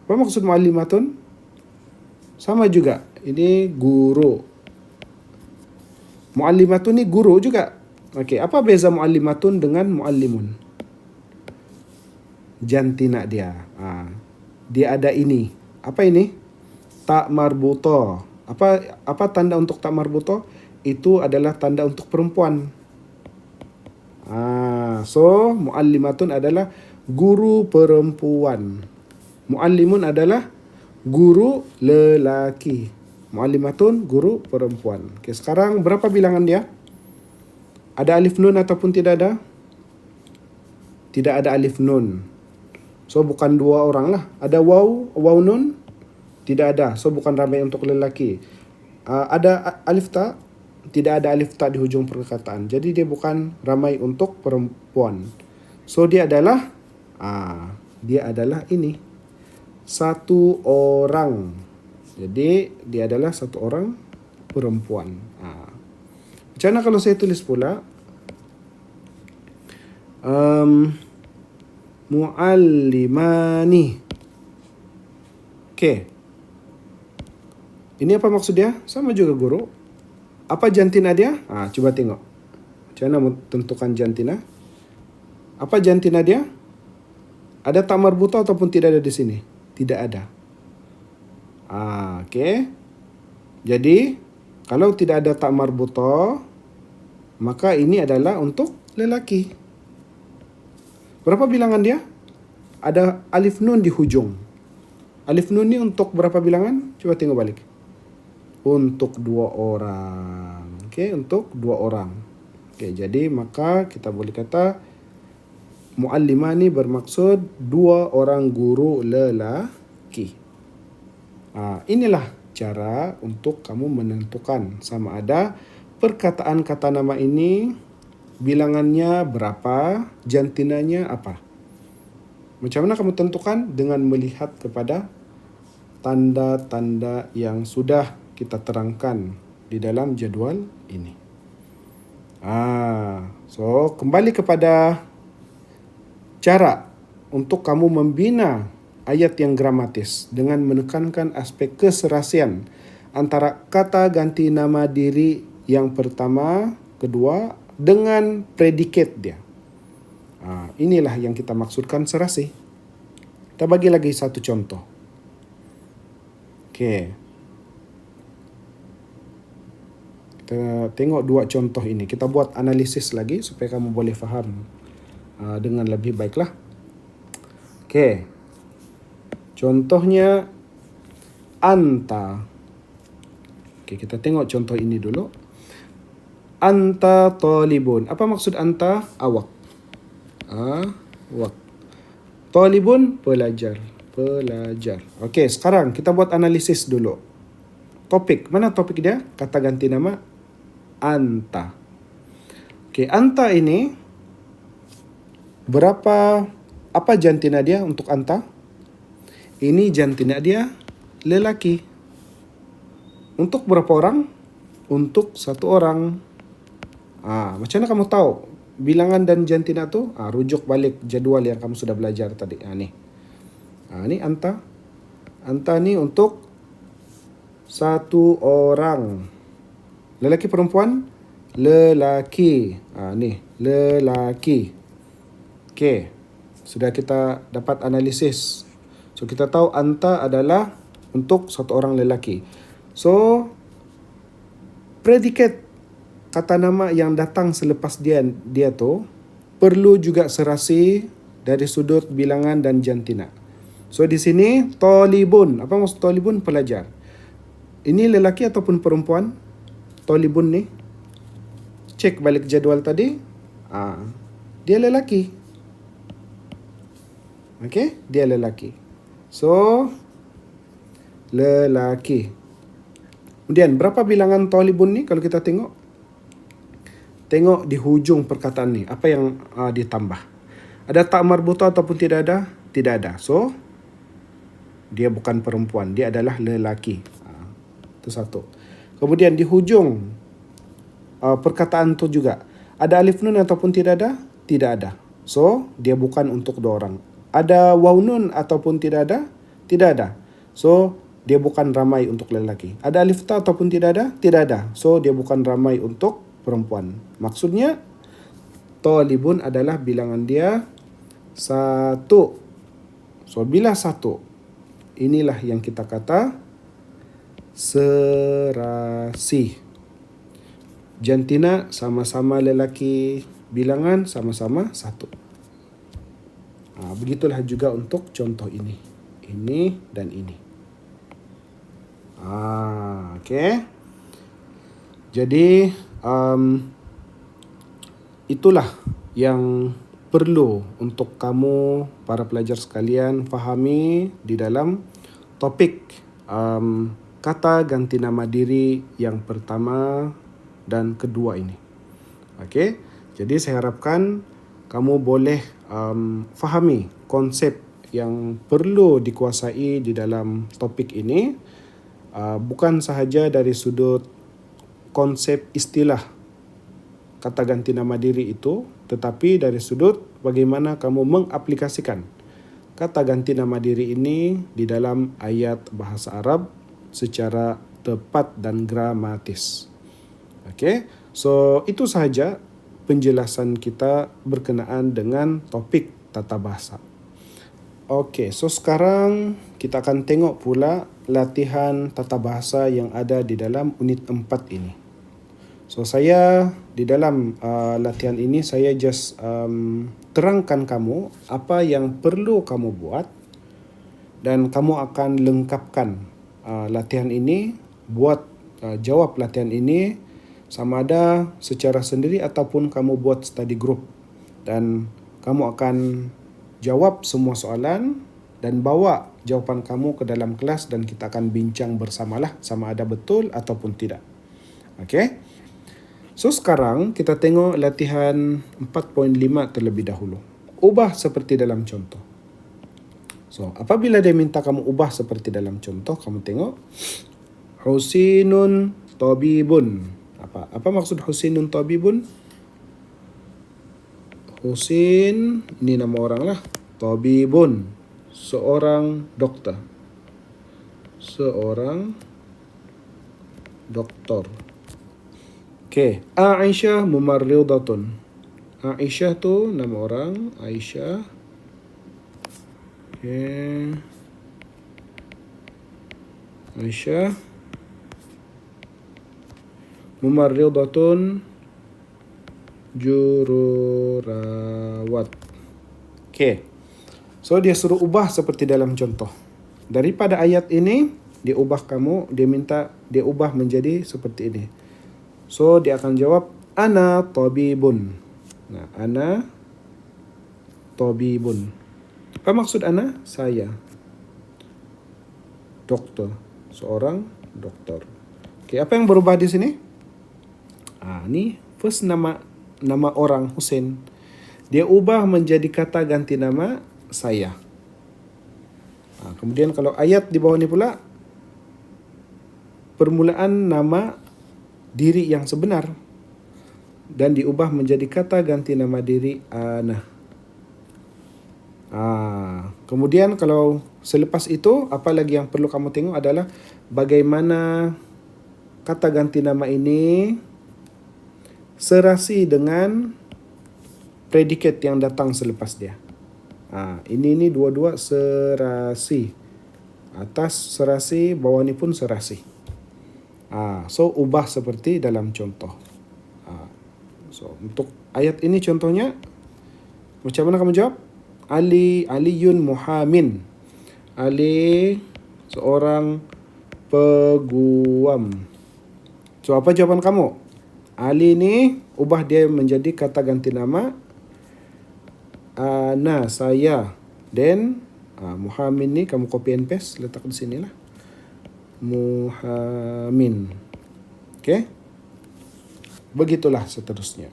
Apa maksud muallimatun? Sama juga. Ini guru. Muallimatun ni guru juga. Okey, apa beza muallimatun dengan muallimun? Jantina dia. Dia ada ini. Apa ini? Tak marbuto. Apa tanda untuk tak marbuto? Itu adalah tanda untuk perempuan. So muallimatun adalah guru perempuan. Muallimun adalah guru lelaki. Muallimatun guru perempuan. Okey, sekarang berapa bilangan dia? Ada alif nun ataupun tidak ada? Tidak ada alif nun. So bukan dua orang lah. Ada waw nun? Tidak ada. So bukan ramai untuk lelaki. Ada alif ta? Tidak ada alif ta di hujung perkataan. Jadi dia bukan ramai untuk perempuan. So dia adalah ini. Satu orang. Jadi dia adalah satu orang perempuan. Macam mana kalau saya tulis pula? Muallimani. Okey. Ini apa maksud dia? Sama juga guru. Apa jantina dia? Cuba tengok. Macam mana tentukan jantina? Apa jantina dia? Ada tak marbuta ataupun tidak ada di sini? Tidak ada. Okey. Jadi, kalau tidak ada tak marbuta, maka ini adalah untuk lelaki. Berapa bilangan dia? Ada alif nun di hujung. Alif nun ni untuk berapa bilangan? Coba tengok balik. Untuk dua orang. Okey, untuk dua orang. Okey, jadi maka kita boleh kata muallimah ni bermaksud dua orang guru lelaki. Inilah cara untuk kamu menentukan sama ada perkataan kata nama ini bilangannya berapa, jantinanya apa. Macam mana kamu tentukan? Dengan melihat kepada tanda-tanda yang sudah kita terangkan di dalam jadual ini. So kembali kepada cara untuk kamu membina ayat yang gramatis dengan menekankan aspek keserasian antara kata ganti nama diri yang pertama, kedua dengan predikat dia. Inilah yang kita maksudkan serasi. Kita bagi lagi satu contoh. Okey. Kita tengok dua contoh ini. Kita buat analisis lagi supaya kamu boleh faham dengan lebih baiklah. Okey. Contohnya anta. Okey, kita tengok contoh ini dulu. Anta talibun. Apa maksud anta? Awak. Awak. Talibun, pelajar. Pelajar. Okey, sekarang kita buat analisis dulu. Topik. Mana topik dia? Kata ganti nama anta. Okey, anta ini apa jantina dia untuk anta? Ini jantina dia lelaki. Untuk berapa orang? Untuk satu orang. Macam mana kamu tahu bilangan dan jantina tu? Rujuk balik jadual yang kamu sudah belajar tadi. Ni anta. Anta ni untuk satu orang. Lelaki perempuan? Lelaki. Ni, lelaki. Okey. Sudah kita dapat analisis. So, kita tahu anta adalah untuk satu orang lelaki. So, predikat kata nama yang datang selepas dia tu perlu juga serasi dari sudut bilangan dan jantina. So, di sini talibun. Apa maksud talibun? Pelajar. Ini lelaki ataupun perempuan? Talibun ni. Cek balik jadual tadi. Dia lelaki. Okey, dia lelaki. So, lelaki. Kemudian, berapa bilangan talibun ni kalau kita tengok? Tengok di hujung perkataan ni. Apa yang ditambah? Ada tak marbutah ataupun tidak ada? Tidak ada. So, dia bukan perempuan. Dia adalah lelaki. Itu satu. Kemudian di hujung perkataan tu juga. Ada alif nun ataupun tidak ada? Tidak ada. So, dia bukan untuk dua orang. Ada waw nun ataupun tidak ada? Tidak ada. So, dia bukan ramai untuk lelaki. Ada alif ta ataupun tidak ada? Tidak ada. So, dia bukan ramai untuk perempuan. Maksudnya, talibun adalah bilangan dia satu. So, bila satu, inilah yang kita kata serasi. Jantina sama-sama lelaki, bilangan sama-sama satu. Begitulah juga untuk contoh ini. Ini dan ini. Okey. Jadi, itulah yang perlu untuk kamu, para pelajar sekalian, fahami di dalam topik kata ganti nama diri yang pertama dan kedua ini. Okey. Jadi, saya harapkan kamu boleh fahami konsep yang perlu dikuasai di dalam topik ini, bukan sahaja dari sudut konsep istilah kata ganti nama diri itu, tetapi dari sudut bagaimana kamu mengaplikasikan kata ganti nama diri ini di dalam ayat bahasa Arab secara tepat dan gramatis. Okey, so itu sahaja penjelasan kita berkenaan dengan topik tata bahasa. Okey, so sekarang kita akan tengok pula latihan tata bahasa yang ada di dalam unit 4 ini. So, saya di dalam latihan ini, saya just terangkan kamu apa yang perlu kamu buat dan kamu akan lengkapkan latihan ini, buat jawab latihan ini sama ada secara sendiri ataupun kamu buat study group, dan kamu akan jawab semua soalan dan bawa jawapan kamu ke dalam kelas dan kita akan bincang bersamalah sama ada betul ataupun tidak. Okey. So sekarang kita tengok latihan 4.5 terlebih dahulu. Ubah seperti dalam contoh. So, apabila dia minta kamu ubah seperti dalam contoh, kamu tengok Husinun tabibun. Apa maksud Husinun tabibun? Husin, ini nama orang lah. Tabibun, seorang doktor. Seorang doktor. Okey, Aisyah mumarridatun. Aisyah tu nama orang, Aisyah. Okey. Aisyah mumarridatun jururawat. Okey. So dia suruh ubah seperti dalam contoh. Daripada ayat ini dia minta dia ubah menjadi seperti ini. So dia akan jawab ana tabibun. Nah, ana tabibun. Apa maksud ana? Saya doktor, seorang doktor. Okey, apa yang berubah di sini? Ni first nama orang Hussein. Dia ubah menjadi kata ganti nama saya. Kemudian kalau ayat di bawah ni pula permulaan nama diri yang sebenar dan diubah menjadi kata ganti nama diri ana. Kemudian kalau selepas itu apa lagi yang perlu kamu tengok adalah bagaimana kata ganti nama ini serasi dengan predikat yang datang selepas dia. Ini dua-dua serasi. Atas serasi, bawah ni pun serasi. So ubah seperti dalam contoh. So untuk ayat ini contohnya macam mana kamu jawab? Aliyun muhamin. Ali seorang peguam. So apa jawaban kamu? Ali ni ubah dia menjadi kata ganti nama ana, saya. Then muhamin ni kamu copy and paste, letak di sini lah. Muhamin. Okay. Begitulah seterusnya.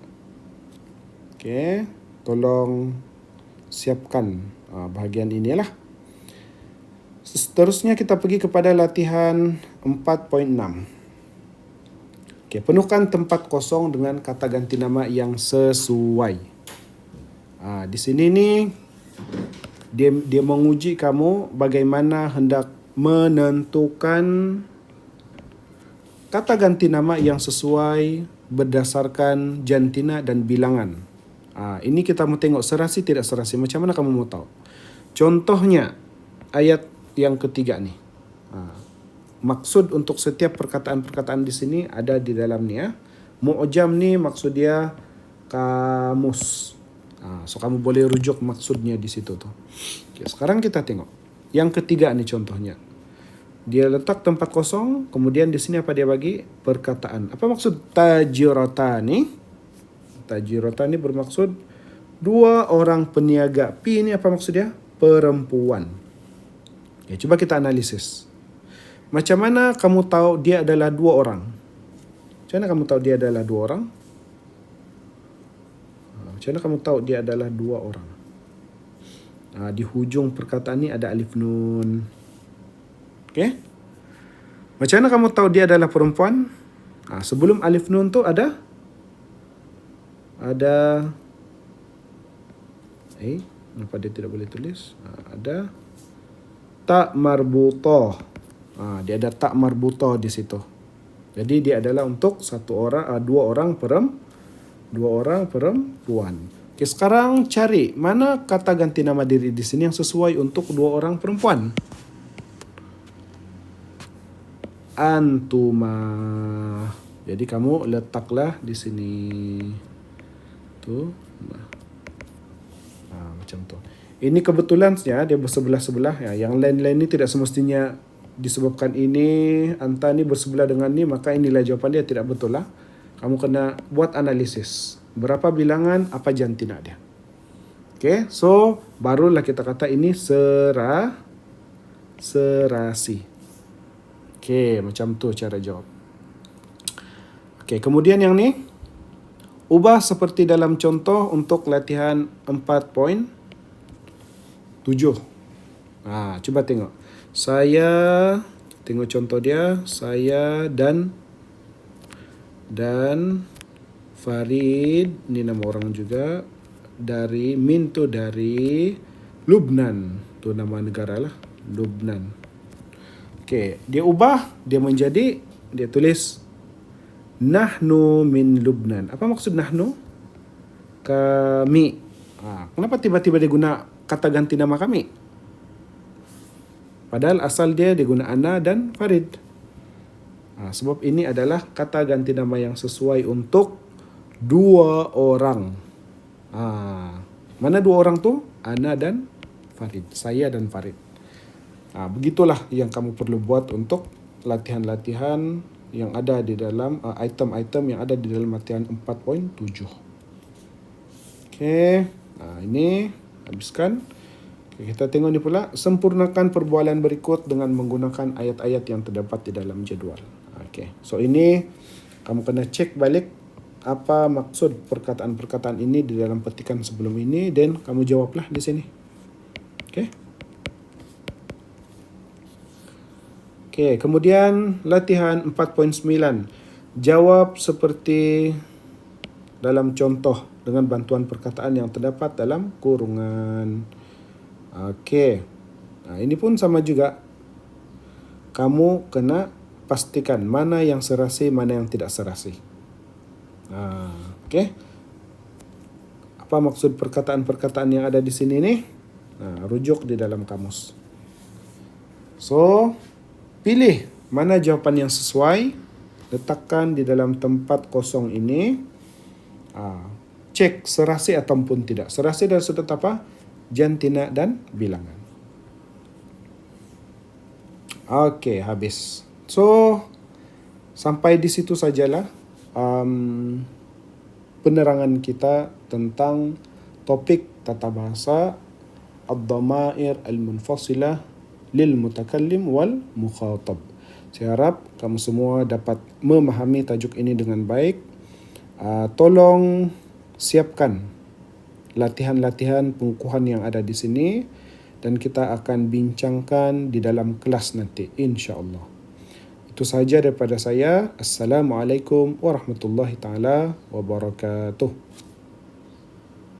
Okay. Tolong siapkan bahagian inilah. Seterusnya kita pergi kepada latihan 4.6. Okay, penuhkan tempat kosong dengan kata ganti nama yang sesuai. Di sini ni dia menguji kamu bagaimana hendak menentukan kata ganti nama yang sesuai berdasarkan jantina dan bilangan. Ini kita mau tengok serasi tidak serasi. Macam mana kamu mau tahu? Contohnya ayat yang ketiga ni. Maksud untuk setiap perkataan-perkataan di sini ada di dalam ni ya. Mu'jam ni maksud dia kamus. So kamu boleh rujuk maksudnya di situ tuh. Okay, sekarang kita tengok. Yang ketiga ni contohnya. Dia letak tempat kosong, kemudian di sini apa dia bagi? Perkataan. Apa maksud tajirata ni? Tajirata ni bermaksud dua orang peniaga. P ni apa maksud dia? Perempuan. Okay, coba kita analisis. Macam mana kamu tahu dia adalah dua orang? Macam mana kamu tahu dia adalah dua orang? Macam mana kamu tahu dia adalah dua orang? Di hujung perkataan ni ada alif nun. Okay? Macam mana kamu tahu dia adalah perempuan? Sebelum alif nun tu ada kenapa dia tidak boleh tulis? Ada tak marbutah. Dia ada tak marbutah di situ. Jadi dia adalah untuk dua orang perempuan. Okay, sekarang cari mana kata ganti nama diri di sini yang sesuai untuk dua orang perempuan. Antuma. Jadi kamu letaklah di sini. Tuh. Macam tu. Ini kebetulan ya dia bersebelah-sebelah ya. Yang lain-lain ini tidak semestinya disebabkan ini anta ni bersebelah dengan ni maka inilah jawapan dia, tidak betul lah. Kamu kena buat analisis. Berapa bilangan, apa jantina dia. Okay, so barulah kita kata ini serasi. Okay, macam tu cara jawab. Okay, kemudian yang ni ubah seperti dalam contoh untuk latihan 4.7. Coba tengok. Saya, tengok contoh dia, saya dan Farid, ni nama orang juga, dari Min tu dari Lubnan. Tu nama negara lah. Lubnan. Okey, dia ubah, dia menjadi, dia tulis Nahnu min Lubnan. Apa maksud nahnu? Kami. Kenapa tiba-tiba dia guna kata ganti nama kami? Padahal asal dia guna ana dan Farid. Sebab ini adalah kata ganti nama yang sesuai untuk dua orang. Mana dua orang tu? Ana dan Farid. Saya dan Farid. Begitulah yang kamu perlu buat untuk latihan-latihan yang ada di dalam item-item yang ada di dalam latihan 4.7. Okey, ini habiskan. Okay, kita tengok ni pula, sempurnakan perbualan berikut dengan menggunakan ayat-ayat yang terdapat di dalam jadual. Okey, so ini kamu kena cek balik apa maksud perkataan-perkataan ini di dalam petikan sebelum ini, dan kamu jawablah di sini. Okey. Okey, kemudian latihan 4.9. Jawab seperti dalam contoh dengan bantuan perkataan yang terdapat dalam kurungan. Okey. Ini pun sama juga. Kamu kena pastikan mana yang serasi, mana yang tidak serasi. Okey. Apa maksud perkataan-perkataan yang ada di sini ni? Rujuk di dalam kamus. So, pilih mana jawapan yang sesuai, letakkan di dalam tempat kosong ini. Cek serasi ataupun tidak. Serasi dari sudut apa? Jantina dan bilangan. Okey, habis. So, sampai di situ sajalah penerangan kita tentang topik tata bahasa ad-dhamair al-munfasilah lil mutakallim wal mukhatab. Saya harap kamu semua dapat memahami tajuk ini dengan baik. Tolong siapkan latihan-latihan pengukuhan yang ada di sini dan kita akan bincangkan di dalam kelas nanti, insya-Allah. Itu sahaja daripada saya. Assalamualaikum warahmatullahi taala wabarakatuh.